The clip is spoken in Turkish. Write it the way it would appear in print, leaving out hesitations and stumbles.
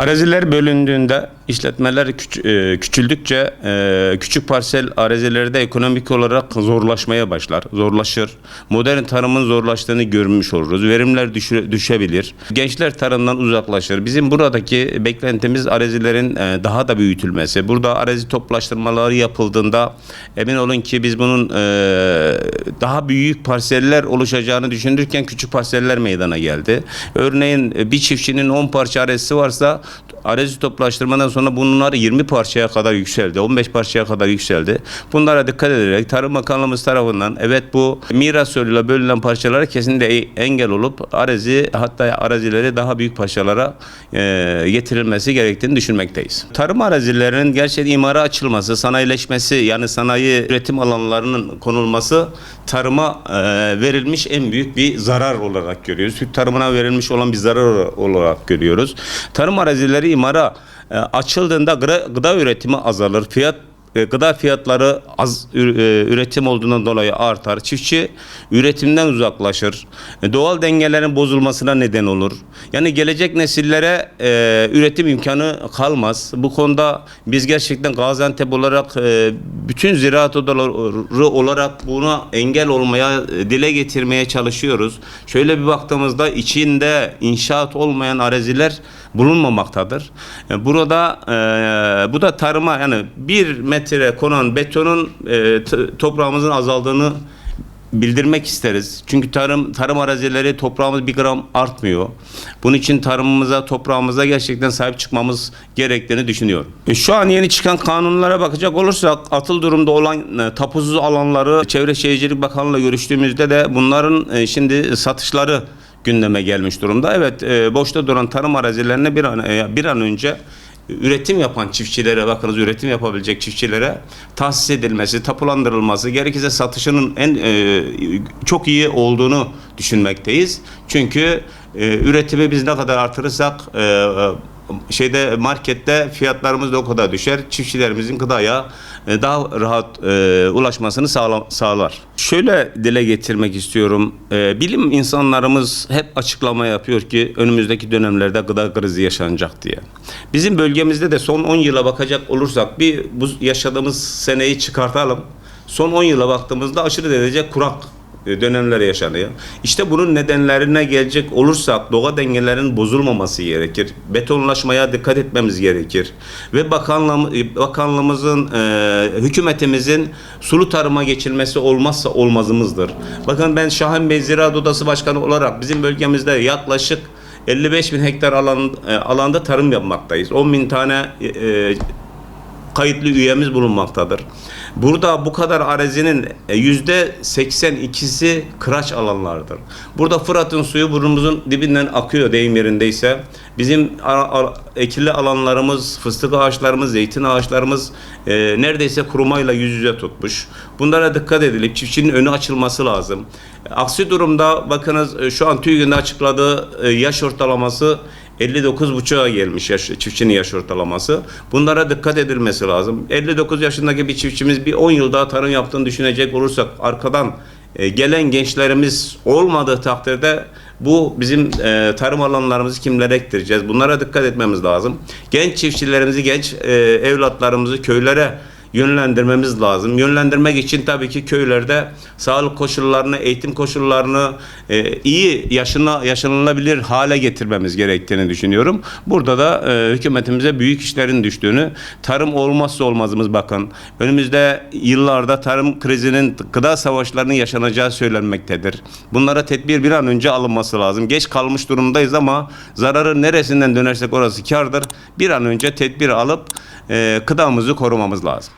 Araziler bölündüğünde işletmeler küçüldükçe küçük parsel arazilerde ekonomik olarak zorlaşır. Modern tarımın zorlaştığını görmüş oluruz. Verimler düşebilir. Gençler tarımdan uzaklaşır. Bizim buradaki beklentimiz arazilerin daha da büyütülmesi. Burada arazi toplaştırmaları yapıldığında emin olun ki biz bunun daha büyük parseller oluşacağını düşünürken küçük parseller meydana geldi. Örneğin bir çiftçinin 10 parça arazisi varsa arazi toplaştırmadan sonra bunlar 20 parçaya kadar yükseldi. 15 parçaya kadar yükseldi. Bunlara dikkat ederek Tarım Bakanlığımız tarafından evet bu miras yoluyla bölünen parçalara kesinlikle engel olup arazileri daha büyük parçalara getirilmesi gerektiğini düşünmekteyiz. Tarım arazilerinin gerçekten imara açılması, sanayileşmesi yani sanayi üretim alanlarının konulması tarıma verilmiş en büyük bir zarar olarak görüyoruz. Türk tarımına verilmiş olan bir zarar olarak görüyoruz. Tarım arazileri imara açıldığında gıda üretimi azalır. Gıda fiyatları az üretim olduğundan dolayı artar. Çiftçi üretimden uzaklaşır. Doğal dengelerin bozulmasına neden olur. Yani gelecek nesillere üretim imkanı kalmaz. Bu konuda biz gerçekten Gaziantep olarak bütün ziraat odaları olarak buna engel olmaya, dile getirmeye çalışıyoruz. Şöyle bir baktığımızda içinde inşaat olmayan araziler bulunmamaktadır. Burada bu da tarıma yani 1 metre konan betonun toprağımızın azaldığını bildirmek isteriz. Çünkü tarım arazileri toprağımız 1 gram artmıyor. Bunun için tarımımıza, toprağımıza gerçekten sahip çıkmamız gerektiğini düşünüyorum. Şu an yeni çıkan kanunlara bakacak olursak atıl durumda olan tapusuz alanları Çevre Şehircilik Bakanlığı'yla görüştüğümüzde de bunların şimdi satışları gündeme gelmiş durumda. Evet, boşta duran tarım arazilerine bir an önce üretim yapan çiftçilere bakınız üretim yapabilecek çiftçilere tahsis edilmesi, tapulandırılması, gerekirse satışının çok iyi olduğunu düşünmekteyiz. Çünkü üretimi biz ne kadar artırırsak markette fiyatlarımız da o kadar düşer. Çiftçilerimizin gıdaya daha rahat ulaşmasını sağlar. Şöyle dile getirmek istiyorum. Bilim insanlarımız hep açıklama yapıyor ki önümüzdeki dönemlerde gıda krizi yaşanacak diye. Bizim bölgemizde de son 10 yıla bakacak olursak bu yaşadığımız seneyi çıkartalım. Son 10 yıla baktığımızda aşırı derece kurak dönemler yaşanıyor. İşte bunun nedenlerine gelecek olursak doğa dengelerinin bozulmaması gerekir. Betonlaşmaya dikkat etmemiz gerekir. Ve bakanlığımızın, hükümetimizin sulu tarıma geçilmesi olmazsa olmazımızdır. Bakın ben Şahin Bey Ziraat Odası Başkanı olarak bizim bölgemizde yaklaşık 55.000 hektar alanda tarım yapmaktayız. 10.000 tane kayıtlı üyemiz bulunmaktadır. Burada bu kadar arazinin %82'si kıraç alanlardır. Burada Fırat'ın suyu burnumuzun dibinden akıyor deyim yerindeyse. Bizim ekili alanlarımız, fıstık ağaçlarımız, zeytin ağaçlarımız neredeyse kurumayla yüz yüze tutmuş. Bunlara dikkat edilip çiftçinin önü açılması lazım. Aksi durumda bakınız şu an TÜİK'in açıkladığı yaş ortalaması 59,5'a gelmiş çiftçinin yaş ortalaması. Bunlara dikkat edilmesi lazım. 59 yaşındaki bir çiftçimiz bir 10 yıl daha tarım yaptığını düşünecek olursak arkadan gelen gençlerimiz olmadığı takdirde bu bizim tarım alanlarımızı kimlere ektireceğiz? Bunlara dikkat etmemiz lazım. Genç çiftçilerimizi, genç evlatlarımızı köylere yönlendirmemiz lazım. Yönlendirmek için tabii ki köylerde sağlık koşullarını, eğitim koşullarını iyi yaşanılabilir hale getirmemiz gerektiğini düşünüyorum. Burada da hükümetimize büyük işlerin düştüğünü, tarım olmazsa olmazımız bakın. Önümüzde yıllarda tarım krizinin, gıda savaşlarının yaşanacağı söylenmektedir. Bunlara tedbir bir an önce alınması lazım. Geç kalmış durumdayız ama zararı neresinden dönersek orası kârdır. Bir an önce tedbir alıp gıdamızı korumamız lazım.